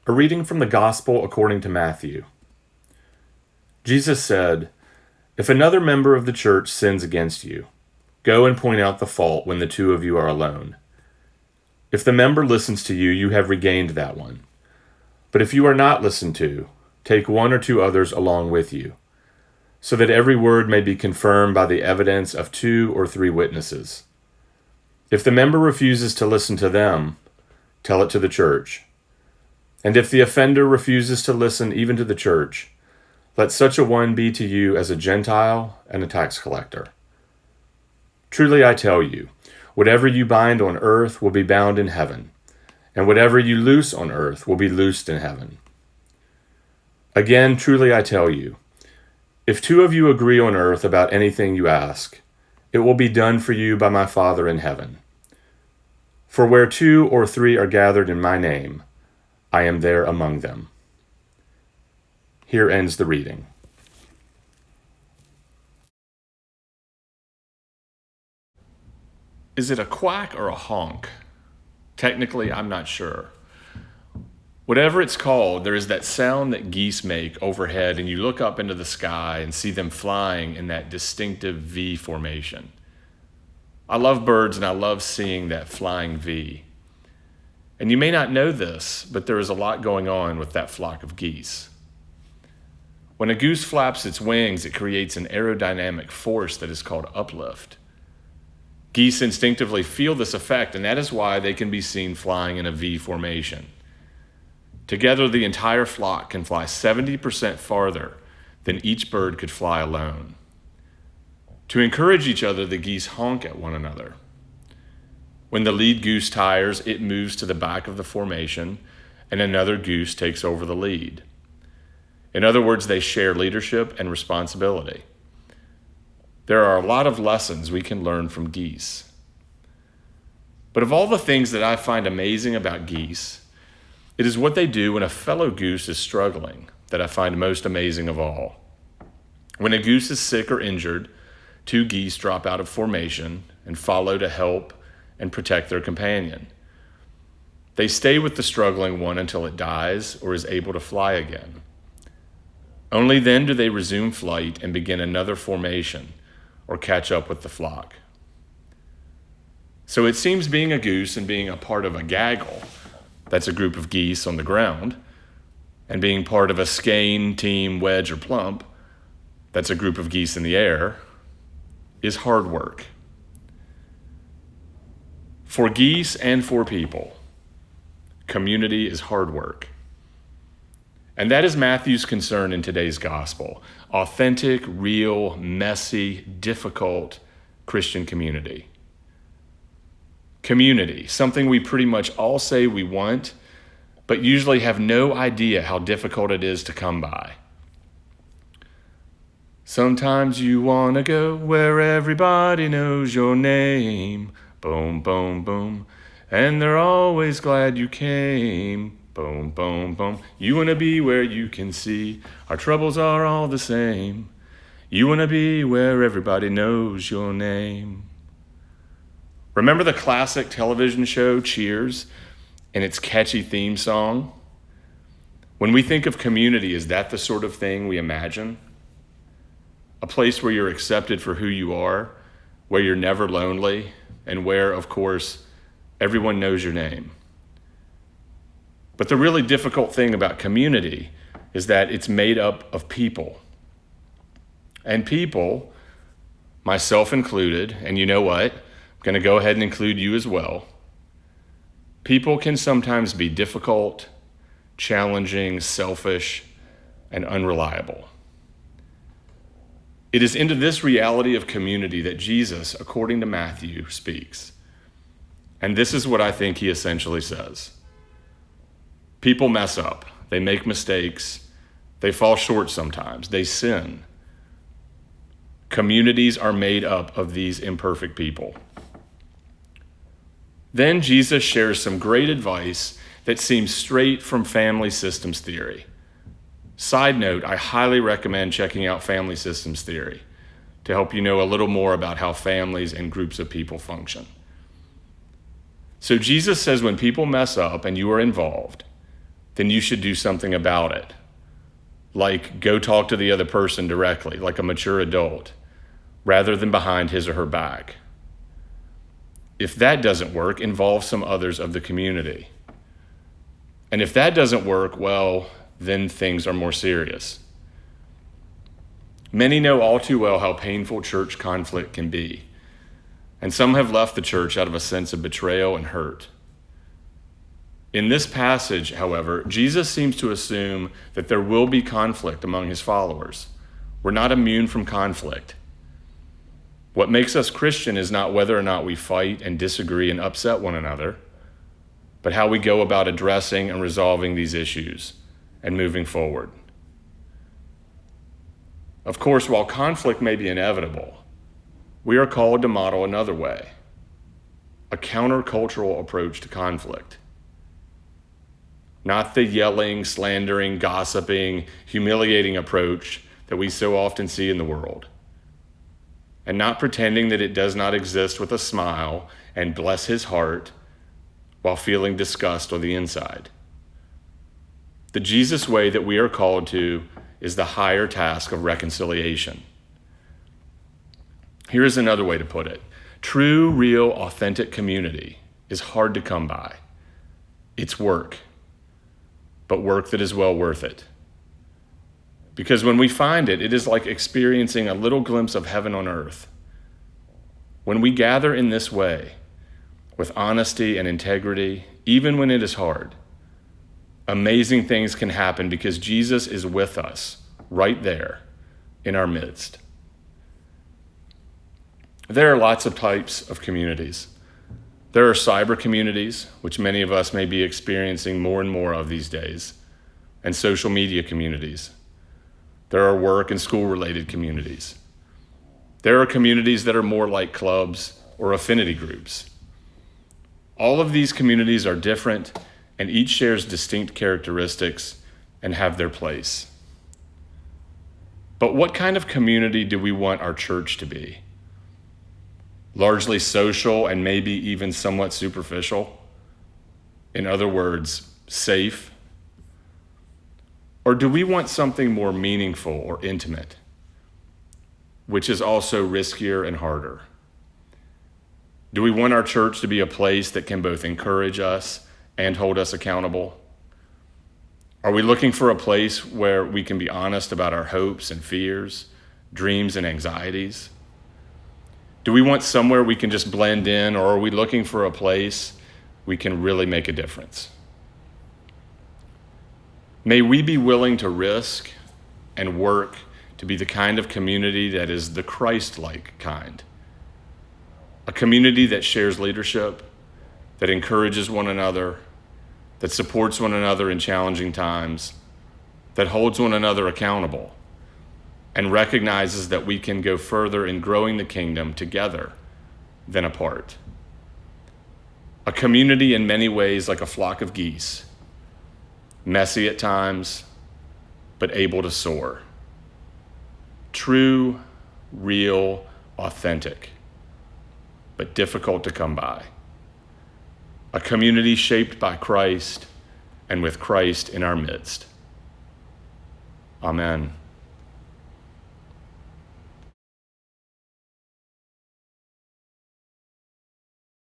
A reading from the Gospel according to Matthew. Jesus said, "If another member of the church sins against you, go and point out the fault when the two of you are alone. If the member listens to you, you have regained that one. But if you are not listened to, take one or two others along with you, so that every word may be confirmed by the evidence of 2 or 3 witnesses. If the member refuses to listen to them, tell it to the church. And if the offender refuses to listen even to the church, let such a one be to you as a Gentile and a tax collector. Truly I tell you, whatever you bind on earth will be bound in heaven, and whatever you loose on earth will be loosed in heaven. Again, truly I tell you, if 2 of you agree on earth about anything you ask, it will be done for you by my Father in heaven. For where 2 or 3 are gathered in my name, I am there among them." Here ends the reading. Is it a quack or a honk? Technically, I'm not sure. Whatever it's called, there is that sound that geese make overhead, and you look up into the sky and see them flying in that distinctive V formation. I love birds, and I love seeing that flying V. And you may not know this, but there is a lot going on with that flock of geese. When a goose flaps its wings, it creates an aerodynamic force that is called uplift. Geese instinctively feel this effect, and that is why they can be seen flying in a V formation. Together, the entire flock can fly 70% farther than each bird could fly alone. To encourage each other, the geese honk at one another. When the lead goose tires, it moves to the back of the formation, and another goose takes over the lead. In other words, they share leadership and responsibility. There are a lot of lessons we can learn from geese. But of all the things that I find amazing about geese, it is what they do when a fellow goose is struggling that I find most amazing of all. When a goose is sick or injured, 2 geese drop out of formation and follow to help and protect their companion. They stay with the struggling one until it dies or is able to fly again. Only then do they resume flight and begin another formation or catch up with the flock. So it seems being a goose and being a part of a gaggle, that's a group of geese on the ground, and being part of a skein, team, wedge, or plump, that's a group of geese in the air, is hard work. For geese and for people, community is hard work. And that is Matthew's concern in today's gospel: authentic, real, messy, difficult Christian community. Community, something we pretty much all say we want, but usually have no idea how difficult it is to come by. Sometimes you want to go where everybody knows your name. Boom, boom, boom. And they're always glad you came. Boom, boom, boom. You want to be where you can see our troubles are all the same. You want to be where everybody knows your name. Remember the classic television show Cheers and its catchy theme song? When we think of community, is that the sort of thing we imagine? A place where you're accepted for who you are, where you're never lonely, and where, of course, everyone knows your name. But the really difficult thing about community is that it's made up of people. And people, myself included, and you know what? I'm going to go ahead and include you as well. People can sometimes be difficult, challenging, selfish, and unreliable. It is into this reality of community that Jesus, according to Matthew, speaks. And this is what I think he essentially says. People mess up. They make mistakes. They fall short sometimes. They sin. Communities are made up of these imperfect people. Then Jesus shares some great advice that seems straight from family systems theory. Side note, I highly recommend checking out family systems theory to help you know a little more about how families and groups of people function. So Jesus says when people mess up and you are involved, then you should do something about it. Like go talk to the other person directly, like a mature adult, rather than behind his or her back. If that doesn't work, involve some others of the community. And if that doesn't work, well, then things are more serious. Many know all too well how painful church conflict can be, and some have left the church out of a sense of betrayal and hurt. In this passage, however, Jesus seems to assume that there will be conflict among his followers. We're not immune from conflict. What makes us Christian is not whether or not we fight and disagree and upset one another, but how we go about addressing and resolving these issues and moving forward. Of course, while conflict may be inevitable, we are called to model another way, a countercultural approach to conflict. Not the yelling, slandering, gossiping, humiliating approach that we so often see in the world. And not pretending that it does not exist with a smile and bless his heart while feeling disgust on the inside. The Jesus way that we are called to is the higher task of reconciliation. Here is another way to put it. True, real, authentic community is hard to come by. It's work, but work that is well worth it. Because when we find it, it is like experiencing a little glimpse of heaven on earth. When we gather in this way, with honesty and integrity, even when it is hard, amazing things can happen because Jesus is with us, right there, in our midst. There are lots of types of communities. There are cyber communities, which many of us may be experiencing more and more of these days, and social media communities. There are work and school-related communities. There are communities that are more like clubs or affinity groups. All of these communities are different, and each shares distinct characteristics and have their place. But what kind of community do we want our church to be? Largely social and maybe even somewhat superficial? In other words, safe? Or do we want something more meaningful or intimate, which is also riskier and harder? Do we want our church to be a place that can both encourage us and hold us accountable? Are we looking for a place where we can be honest about our hopes and fears, dreams and anxieties? Do we want somewhere we can just blend in, or are we looking for a place we can really make a difference? May we be willing to risk and work to be the kind of community that is the Christ-like kind. A community that shares leadership, that encourages one another, that supports one another in challenging times, that holds one another accountable, and recognizes that we can go further in growing the kingdom together than apart. A community in many ways like a flock of geese, messy at times, but able to soar. True, real, authentic, but difficult to come by. A community shaped by Christ and with Christ in our midst. Amen.